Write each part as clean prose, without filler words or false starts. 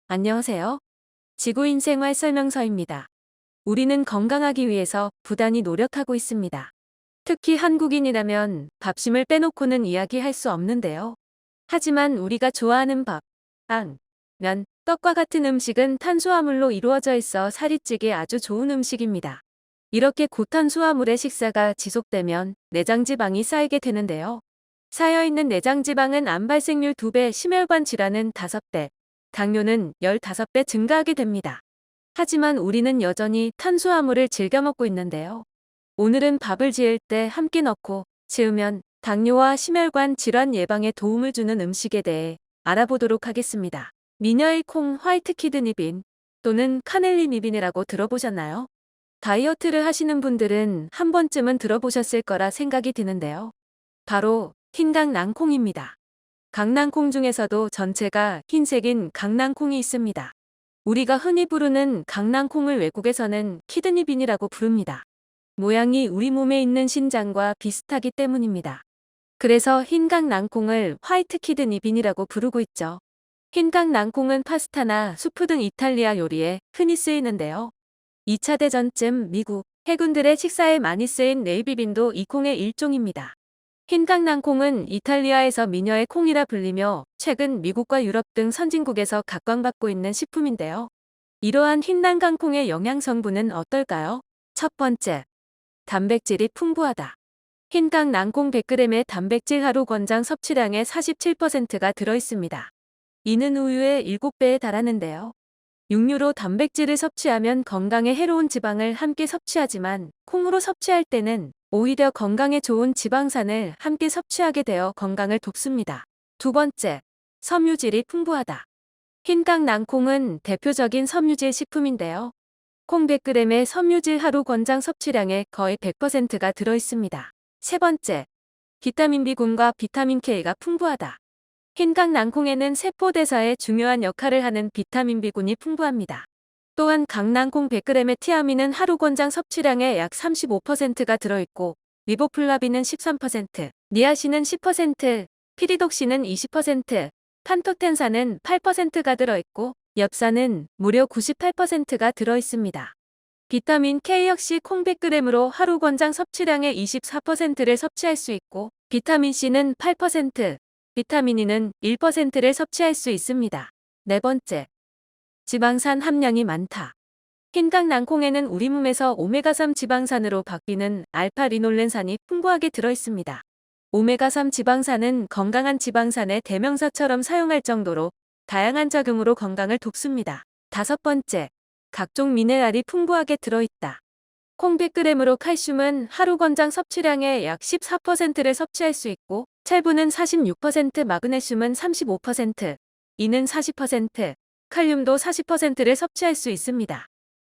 안녕하세요. 지구인 생활 설명서입니다. 우리는 건강하기 위해서 부단히 노력하고 있습니다. 특히 한국인이라면 밥심을 빼놓고는 이야기할 수 없는데요. 하지만 우리가 좋아하는 밥, 빵, 면, 떡과 같은 음식은 탄수화물로 이루어져 있어 살이 찌게 아주 좋은 음식입니다. 이렇게 고탄수화물의 식사가 지속되면 내장지방이 쌓이게 되는데요. 쌓여있는 내장지방은 암 발생률 2배, 심혈관 질환은 5배, 당뇨는 15배 증가하게 됩니다. 하지만 우리는 여전히 탄수화물을 즐겨 먹고 있는데요. 오늘은 밥을 지을 때 함께 넣고 지으면 당뇨와 심혈관 질환 예방에 도움을 주는 음식에 대해 알아보도록 하겠습니다. 미녀의 콩 화이트 키드니 빈 또는 카넬리니 빈이라고 들어보셨나요? 다이어트를 하시는 분들은 한 번쯤은 들어보셨을 거라 생각이 드는데요. 바로 흰강 낭콩입니다. 강낭콩 중에서도 전체가 흰색인 강낭콩이 있습니다. 우리가 흔히 부르는 강낭콩을 외국에서는 키드니빈이라고 부릅니다. 모양이 우리 몸에 있는 신장과 비슷하기 때문입니다. 그래서 흰강낭콩을 화이트 키드니빈이라고 부르고 있죠. 흰강낭콩은 파스타나 수프 등 이탈리아 요리에 흔히 쓰이는데요. 2차 대전쯤 미국 해군들의 식사에 많이 쓰인 네이비빈도 이 콩의 일종입니다. 흰강낭콩은 이탈리아에서 미녀의 콩이라 불리며 최근 미국과 유럽 등 선진국에서 각광받고 있는 식품인데요. 이러한 흰강낭콩의 영양 성분은 어떨까요? 첫 번째, 단백질이 풍부하다. 흰강낭콩 100g의 단백질 하루 권장 섭취량의 47%가 들어있습니다. 이는 우유의 7배에 달하는데요. 육류로 단백질을 섭취하면 건강에 해로운 지방을 함께 섭취하지만 콩으로 섭취할 때는 오히려 건강에 좋은 지방산을 함께 섭취하게 되어 건강을 돕습니다. 두 번째, 섬유질이 풍부하다. 흰강낭콩은 대표적인 섬유질 식품인데요. 콩 100g의 섬유질 하루 권장 섭취량의 거의 100%가 들어있습니다. 세 번째, 비타민 B군과 비타민 K가 풍부하다. 흰강낭콩에는 세포대사에 중요한 역할을 하는 비타민 B군이 풍부합니다. 또한 강낭콩 100g의 티아민은 하루 권장 섭취량의 약 35%가 들어있고 리보플라빈은 13%, 니아신은 10%, 피리독신은 20%, 판토텐산은 8%가 들어있고 엽산은 무려 98%가 들어있습니다. 비타민 K 역시 콩 100g으로 하루 권장 섭취량의 24%를 섭취할 수 있고 비타민 C는 8%, 비타민 E는 1%를 섭취할 수 있습니다. 네 번째, 지방산 함량이 많다. 흰강낭콩에는 우리 몸에서 오메가3 지방산으로 바뀌는 알파리놀렌산이 풍부하게 들어있습니다. 오메가3 지방산은 건강한 지방산의 대명사처럼 사용할 정도로 다양한 작용으로 건강을 돕습니다. 다섯 번째, 각종 미네랄이 풍부하게 들어있다. 콩 100g으로 칼슘은 하루 권장 섭취량의 약 14%를 섭취할 수 있고 철분은 46%, 마그네슘은 35%, 이는 40%, 칼륨도 40%를 섭취할 수 있습니다.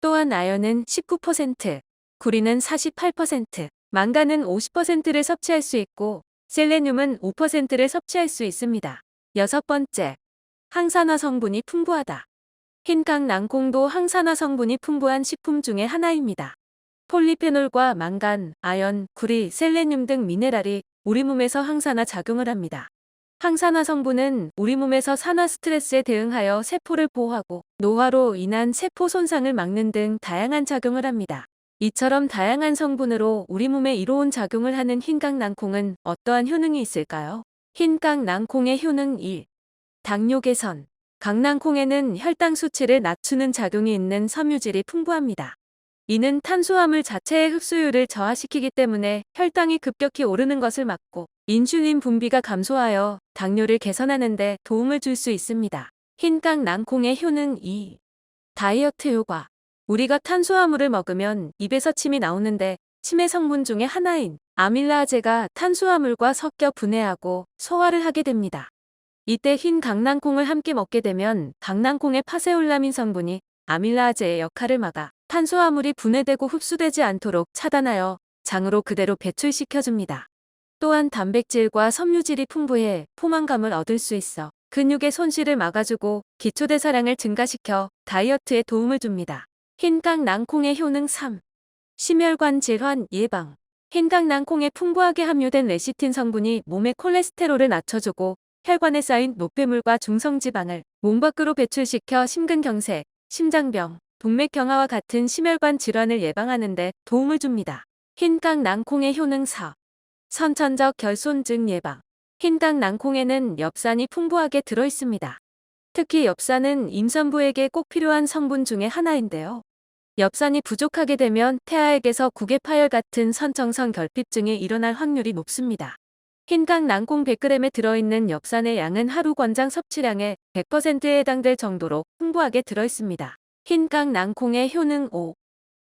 또한 아연은 19%, 구리는 48%, 망간은 50%를 섭취할 수 있고 셀레늄은 5%를 섭취할 수 있습니다. 여섯 번째, 항산화 성분이 풍부하다. 흰강낭콩도 항산화 성분이 풍부한 식품 중의 하나입니다. 폴리페놀과 망간, 아연, 구리, 셀레늄 등 미네랄이 우리 몸에서 항산화 작용을 합니다. 항산화 성분은 우리 몸에서 산화 스트레스에 대응하여 세포를 보호하고 노화로 인한 세포 손상을 막는 등 다양한 작용을 합니다. 이처럼 다양한 성분으로 우리 몸에 이로운 작용을 하는 흰강낭콩은 어떠한 효능이 있을까요? 흰강낭콩의 효능 1. 당뇨 개선. 강낭콩에는 혈당 수치를 낮추는 작용이 있는 섬유질이 풍부합니다. 이는 탄수화물 자체의 흡수율을 저하시키기 때문에 혈당이 급격히 오르는 것을 막고 인슐린 분비가 감소하여 당뇨를 개선하는 데 도움을 줄 수 있습니다. 흰강낭콩의 효능 2. 다이어트 효과. 우리가 탄수화물을 먹으면 입에서 침이 나오는데 침의 성분 중에 하나인 아밀라아제가 탄수화물과 섞여 분해하고 소화를 하게 됩니다. 이때 흰 강낭콩을 함께 먹게 되면 강낭콩의 파세올라민 성분이 아밀라아제의 역할을 막아 탄수화물이 분해되고 흡수되지 않도록 차단하여 장으로 그대로 배출시켜줍니다. 또한 단백질과 섬유질이 풍부해 포만감을 얻을 수 있어 근육의 손실을 막아주고 기초대사량을 증가시켜 다이어트에 도움을 줍니다. 흰강낭콩의 효능 3. 심혈관 질환 예방. 흰강낭콩에 풍부하게 함유된 레시틴 성분이 몸의 콜레스테롤을 낮춰주고 혈관에 쌓인 노폐물과 중성지방을 몸 밖으로 배출시켜 심근경색, 심장병, 동맥경화와 같은 심혈관 질환을 예방하는 데 도움을 줍니다. 흰깡 낭콩의 효능서. 선천적 결손증 예방. 흰깡 낭콩에는 엽산이 풍부하게 들어있습니다. 특히 엽산은 임산부에게 꼭 필요한 성분 중에 하나인데요. 엽산이 부족하게 되면 태아에게서 구개 파열 같은 선청성 결핍증이 일어날 확률이 높습니다. 흰깡 낭콩 100g에 들어있는 엽산의 양은 하루 권장 섭취량의 100%에 해당될 정도로 풍부하게 들어있습니다. 흰깡 낭콩의 효능 5.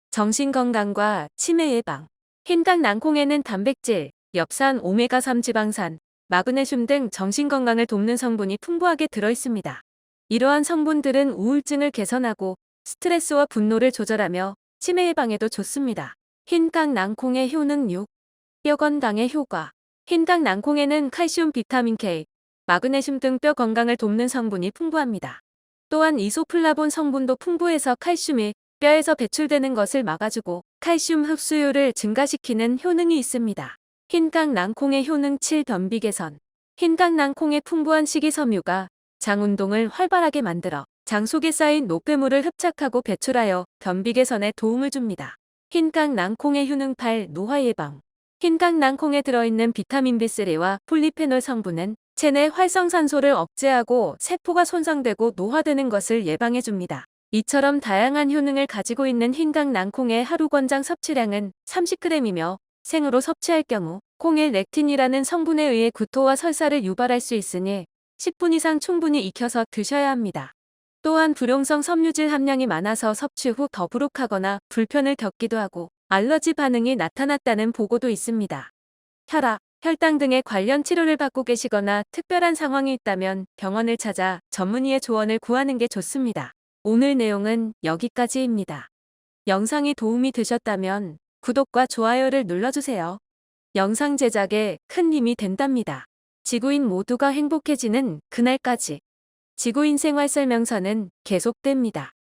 정신건강과 치매 예방. 흰깡 낭콩에는 단백질, 엽산, 오메가3 지방산, 마그네슘 등 정신건강을 돕는 성분이 풍부하게 들어있습니다. 이러한 성분들은 우울증을 개선하고 스트레스와 분노를 조절하며 치매 예방에도 좋습니다. 흰깡 낭콩의 효능 6. 뼈 건강의 효과. 흰깡 낭콩에는 칼슘, 비타민 K, 마그네슘 등 뼈 건강을 돕는 성분이 풍부합니다. 또한 이소플라본 성분도 풍부해서 칼슘이 뼈에서 배출되는 것을 막아주고 칼슘 흡수율을 증가시키는 효능이 있습니다. 흰깡 낭콩의 효능 7. 변비 개선. 흰깡 낭콩의 풍부한 식이섬유가 장 운동을 활발하게 만들어 장 속에 쌓인 노폐물을 흡착하고 배출하여 변비 개선에 도움을 줍니다. 흰깡 낭콩의 효능 8. 노화 예방. 흰깡 낭콩에 들어있는 비타민 B3와 폴리페놀 성분은 체내 활성산소를 억제하고 세포가 손상되고 노화되는 것을 예방해줍니다. 이처럼 다양한 효능을 가지고 있는 흰깡 낭콩의 하루 권장 섭취량은 30g이며 생으로 섭취할 경우 콩일 렉틴이라는 성분에 의해 구토와 설사를 유발할 수 있으니 10분 이상 충분히 익혀서 드셔야 합니다. 또한 불용성 섬유질 함량이 많아서 섭취 후 더부룩하거나 불편을 겪기도 하고 알러지 반응이 나타났다는 보고도 있습니다. 혈압, 혈당 등의 관련 치료를 받고 계시거나 특별한 상황이 있다면 병원을 찾아 전문의의 조언을 구하는 게 좋습니다. 오늘 내용은 여기까지입니다. 영상이 도움이 되셨다면 구독과 좋아요를 눌러주세요. 영상 제작에 큰 힘이 된답니다. 지구인 모두가 행복해지는 그날까지. 지구인 생활 설명서는 계속됩니다.